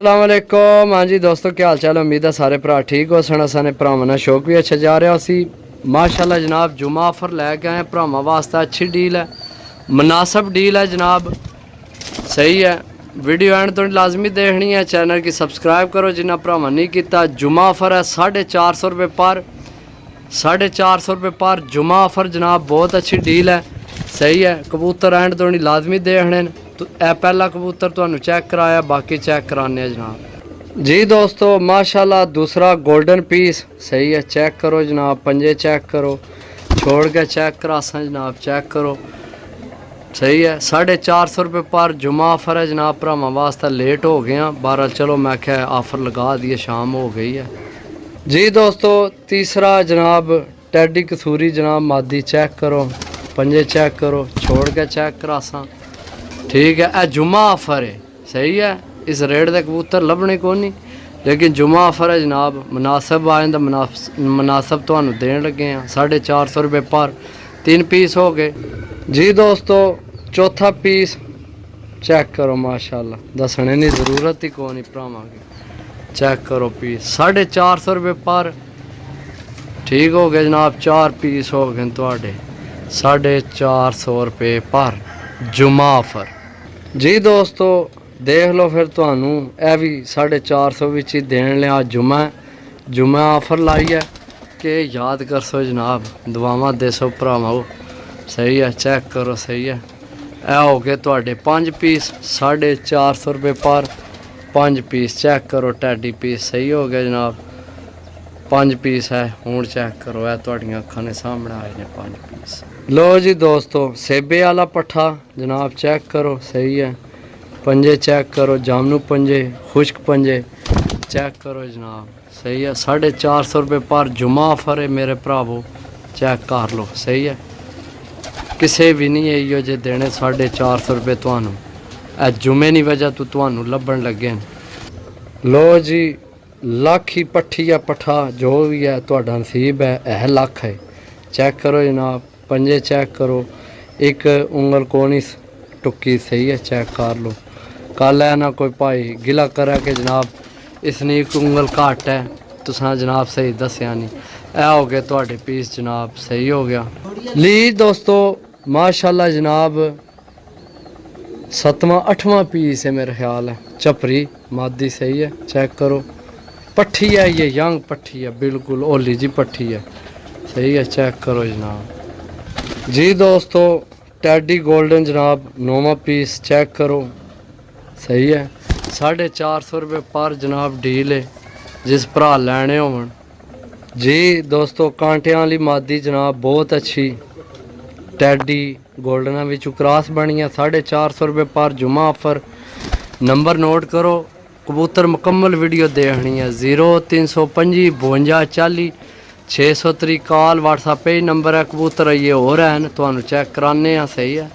अस्सलामुअलैकुम। हाँ जी दोस्तों, क्या हाल चाल। उम्मीद है सारे भरा ठीक हो सन। साने भरावां दा शौक भी अच्छा जा रहा सी। माशाल्लाह जनाब जुमा ऑफर लैके आए भरावां वास्ते। अच्छी डील है, मुनासिब डील है जनाब, सही है। वीडियो एंड तो लाजमी देखनी है। चैनल की सब्सक्राइब करो जिन्हें भरावां नहीं किया। जुमा ऑफर है 450 रुपये पर, 450 रुपये पर जुमा ऑफर जनाब। बहुत अच्छी डील है, सही है। कबूतर एंड तो लाजमी देखने। तो यह पहला कबूतर तुहानू चेक कराया, बाकी चेक कराने जनाब जी दोस्तों। माशाल्लाह दूसरा गोल्डन पीस, सही है। चेक करो जनाब, पंजे चेक करो, छोड़ के चेक करासा जनाब, चेक करो, सही है। 450 रुपये पर जुमा ऑफर है जनाब। भरावां वास्ते लेट हो गया बारह, चलो मैं क्या ऑफर लगा दिए, शाम हो गई है जी दोस्तों। तीसरा जनाब टैडी कसूरी जनाब, मादी चेक करो, पंजे चेक करो, छोड़ के चेक करासा, ठीक है। यह जुमा ऑफर है, सही है। इस रेट के कबूतर लभने को नहीं, लेकिन जुमा ऑफर है जनाब। मुनासिब आए तो मुनासिब तो देन लगे हैं। 450 रुपये पर 3 पीस हो गए जी दोस्तों। चौथा पीस चेक करो, माशाल्लाह दसने की ज़रूरत ही कौन नहीं भरावां की। चेक करो पीस 450 रुपये पर, ठीक हो गए जनाब। 4 पीस हो गए थोड़े 450 रुपये पर जुमा ऑफर जी दोस्तों। देख लो फिर तुहानू यह भी 450 विच ही देन लिया। जुमा ऑफर लाई है कि याद कर सो जनाब, दुआवां दे सो भरावां, सही है। चेक करो, सही है। यह हो गए थोड़े 5 पीस 450 रुपये पर, 5 पीस चेक करो। टैडी पीस सही हो गया जनाब, 5 पीस है। हूँ चेक करो, यह तुहाडियां अखां ने सामने आए ने 5 पीस। लो जी दोस्तों, सेबे वाला पट्ठा जनाब, चेक करो, सही है। पंजे चेक करो, जामनू पंजे, खुश्क पंजे चेक करो जनाब, सही है। 450 रुपये पर जुमा ऑफर है मेरे भरावो, चेक कर लो, सही है। किसे भी नहीं है इो जे देने 450 रुपये तुहानू, जुमे की वजह तो तुहानू लभन लगे। लो जी, लख ही पट्ठी या पट्ठा जो भी है तुहाडा नसीब है, यह लख है। चेक करो जनाब, पंजे चेक करो, एक उंगल कोनी टुक्की, सही है। चेक कर लो। कल है ना कोई भाई गिला करा कि जनाब इसनी एक उंगल घट है, तुसा जनाब सही दसिया नहीं। यह हो गए थोड़े पीस जनाब, सही हो गया। ली दोस्तों माशाल्लाह जनाब 7वां 8वां पीस है मेरा ख्याल है। चपरी मादी, सही है। चेक करो, पट्ठी है ये, यंग पट्ठी है, बिल्कुल ओली जी पट्ठी है, सही है। चेक करो जनाब जी दोस्तों। टैडी गोल्डन जनाब 9वां पीस, चेक करो, सही है। 450 रुपये पर जनाब डील है, जिस भरा लैने होवन जी दोस्तों। कांटियां वाली मादी जनाब, बहुत अच्छी टैडी गोल्डन विच क्रॉस बनी है। 450 रुपये पर जुमा ऑफर। नंबर नोट करो, कबूतर मुकम्मल वीडियो देखनी है। 0325 52 40 603 कॉल, व्हाट्सएप पे नंबर है। कबूतर ये हो रहे हैं तो चेक कराने, सही है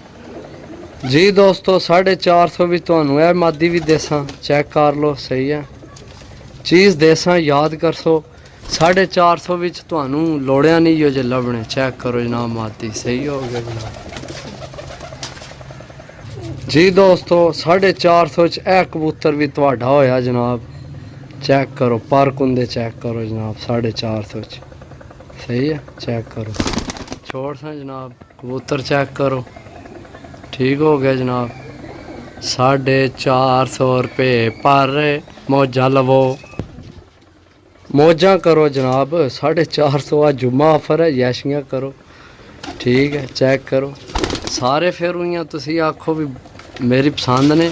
जी दोस्तों। 450 भी तो यह मादी भी देसा, चेक कर लो, सही है। चीज़ देसा याद कर सो। 450 विच तुहानू लोड़िया नहीं हो जे लभने। चेक करो जनाब मादी, सही हो गया जनाब जी दोस्तों। 450 यह कबूतर भी तुहाडा होया जनाब। चेक करो पर कुंदे, चेक करो जनाब 450, सही है। चेक करो, छोड़ सा जनाब, कबूतर चेक करो, ठीक हो गया जनाब। 450 रुपये पर मौजा लवो, मौजा करो जनाब। 450 जुम्मा ऑफर है, यशियाँ करो, ठीक है। चेक करो सारे फिर हुई तुसी आखो भी मेरी पसंद ने,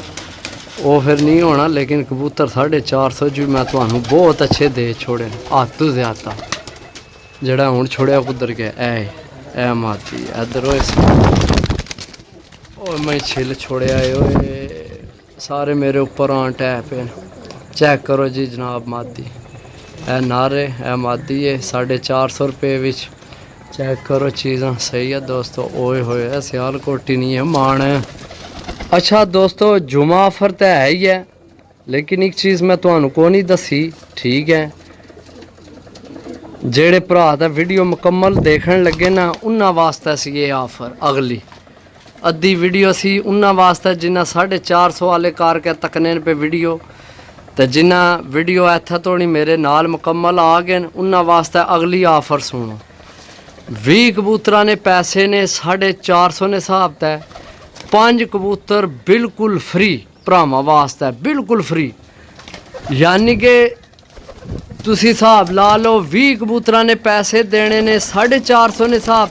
वो फिर नहीं होना। लेकिन कबूतर 450 भी मैं तुम्हें बहुत अच्छे दे छोड़े, हद तो ज़्यादा। जड़ा हूँ छोड़िया कुदर के ए माती इधर मैं छिल छोड़िया सारे मेरे ऊपर आन टैप है। चेक करो जी जनाब मादी, ए नारे ए मादी है 450 रुपये विच। चेक करो चीज़ा, सही है दोस्तों। ओए होए सियाल कोटी नहीं है, मान है। अच्छा दोस्तों, जुमा ऑफर तो है ही है, लेकिन एक चीज़ मैं तुहानू को नहीं दसी, ठीक है। जेड़े भरा दा वीडियो मुकम्मल देखने लगे ना, उन्होंने वास्ते सी ये ऑफर। अगली अद्धी वीडियो सी उन्होंने वास्ते जिन्हें 450 वाले करके तकने पे वीडियो, ਤੇ ਜਿਨ੍ਹਾਂ ਵੀਡੀਓ ਇੱਥੇ ਤੋਣੀ ਮੇਰੇ ਨਾਲ ਮੁਕੰਮਲ ਆ ਗਏ ਨੇ ਉਹਨਾਂ ਵਾਸਤੇ ਅਗਲੀ ਆਫਰ ਸੁਣੋ। 20 ਕਬੂਤਰਾਂ ਨੇ ਪੈਸੇ ਨੇ 450 ਨੇ ਹਿਸਾਬ ਤੇ 5 ਕਬੂਤਰ ਬਿਲਕੁਲ ਫ੍ਰੀ ਭਰਾਵਾਂ ਵਾਸਤੇ, ਬਿਲਕੁਲ ਫ੍ਰੀ। ਯਾਨੀ ਕਿ ਤੁਸੀਂ ਹਿਸਾਬ ਲਾ ਲਓ 20 ਕਬੂਤਰਾਂ ਨੇ ਪੈਸੇ ਦੇਣੇ ਨੇ 450 ਨੇ ਹਿਸਾਬ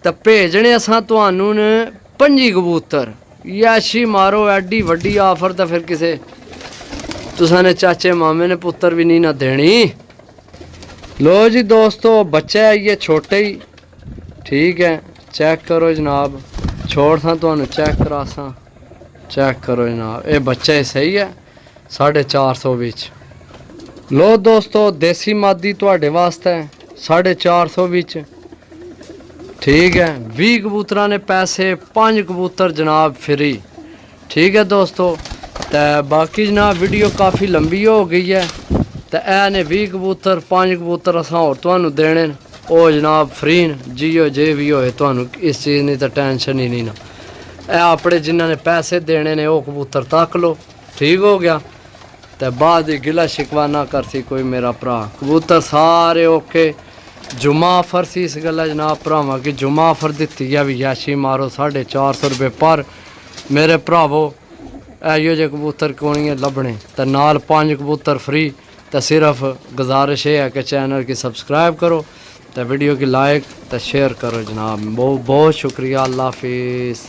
ਤੇ ਭੇਜਣੇ ਅਸਾਂ ਤੁਹਾਨੂੰ ਨੇ 25 ਕਬੂਤਰ। ਯਾਸ਼ੀ ਮਾਰੋ, ਐਡੀ ਵੱਡੀ ਆਫਰ ਤਾਂ ਫਿਰ ਕਿਸੇ तुसा ने चाचे मामे ने पुत्र भी नहीं ना देनी। लो जी दोस्तों, बच्चा है ये छोटे ही, ठीक है। चेक करो जनाब, छोड़ सा तो चेक करा सा, चेक करो जनाब, ये बच्चा ही सही है 450 विच। लो दोस्तों, देसी मादी तुहाडे वास्ते 450 विच, ठीक है। 20 कबूतर ने पैसे, 5 कबूतर जनाब फ्री, ठीक है दोस्तों। तो बाकी जनाब वीडियो काफ़ी लंबी हो गई है, तो ए ने 20 कबूतर 5 कबूतर असा होर तुहानू देने ओ जनाब फ्री न। जियो जे भी होए तुहानू इस चीज़ की तो टेंशन ही नहीं ना। ए अपने जिन्हों ने पैसे देने ने वो कबूतर तक लो, ठीक हो गया। तो बाद गिला शिकवा ना करसी कोई मेरा भरा, कबूतर सारे ओके। जुम्मा आफर सी इस गल्ला जनाब भरावां कि जुम्मा आफर दित्ती है भी याशी मारो 450 रुपये पर मेरे भरावो। इहो जे कबूतर कोई लभने तो नाल 5 कबूतर फ्री। तो सिर्फ गुजारिश है कि चैनल की सब्सक्राइब करो, तो वीडियो की लाइक तो शेयर करो जनाब। बहुत बहुत शुक्रिया। अल्लाह हाफिज़।